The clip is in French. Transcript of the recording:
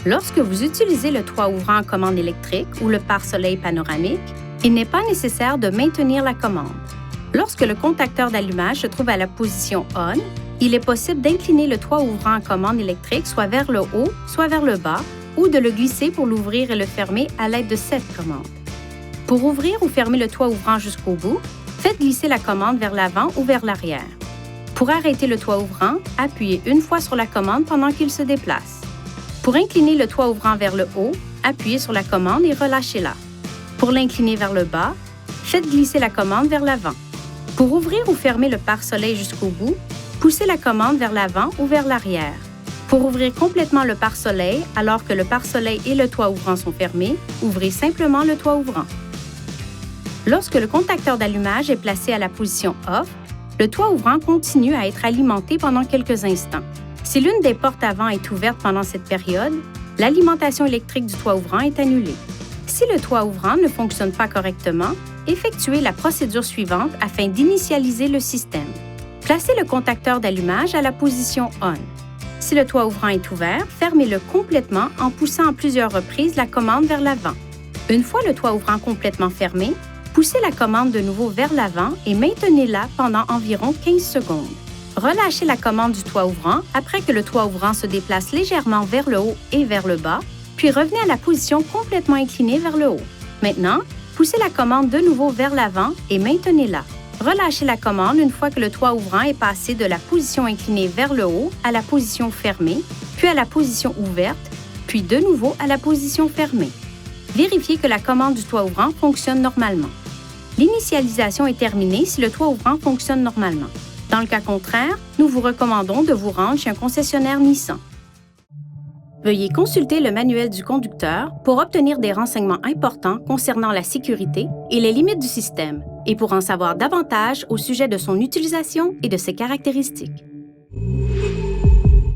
Lorsque vous utilisez le toit ouvrant en commande électrique ou le pare-soleil panoramique, il n'est pas nécessaire de maintenir la commande. Lorsque le contacteur d'allumage se trouve à la position ON, il est possible d'incliner le toit ouvrant en commande électrique soit vers le haut, soit vers le bas, ou de le glisser pour l'ouvrir et le fermer à l'aide de cette commande. Pour ouvrir ou fermer le toit ouvrant jusqu'au bout, faites glisser la commande vers l'avant ou vers l'arrière. Pour arrêter le toit ouvrant, appuyez une fois sur la commande pendant qu'il se déplace. Pour incliner le toit ouvrant vers le haut, appuyez sur la commande et relâchez-la. Pour l'incliner vers le bas, faites glisser la commande vers l'avant. Pour ouvrir ou fermer le pare-soleil jusqu'au bout, poussez la commande vers l'avant ou vers l'arrière. Pour ouvrir complètement le pare-soleil alors que le pare-soleil et le toit ouvrant sont fermés, ouvrez simplement le toit ouvrant. Lorsque le contacteur d'allumage est placé à la position OFF, le toit ouvrant continue à être alimenté pendant quelques instants. Si l'une des portes avant est ouverte pendant cette période, l'alimentation électrique du toit ouvrant est annulée. Si le toit ouvrant ne fonctionne pas correctement, effectuez la procédure suivante afin d'initialiser le système. Placez le contacteur d'allumage à la position ON. Si le toit ouvrant est ouvert, fermez-le complètement en poussant à plusieurs reprises la commande vers l'avant. Une fois le toit ouvrant complètement fermé, poussez la commande de nouveau vers l'avant et maintenez-la pendant environ 15 secondes. Relâchez la commande du toit ouvrant après que le toit ouvrant se déplace légèrement vers le haut et vers le bas, puis revenez à la position complètement inclinée vers le haut. Maintenant, poussez la commande de nouveau vers l'avant et maintenez-la. Relâchez la commande une fois que le toit ouvrant est passé de la position inclinée vers le haut à la position fermée, puis à la position ouverte, puis de nouveau à la position fermée. Vérifiez que la commande du toit ouvrant fonctionne normalement. L'initialisation est terminée si le toit ouvrant fonctionne normalement. Dans le cas contraire, nous vous recommandons de vous rendre chez un concessionnaire Nissan. Veuillez consulter le manuel du conducteur pour obtenir des renseignements importants concernant la sécurité et les limites du système, et pour en savoir davantage au sujet de son utilisation et de ses caractéristiques.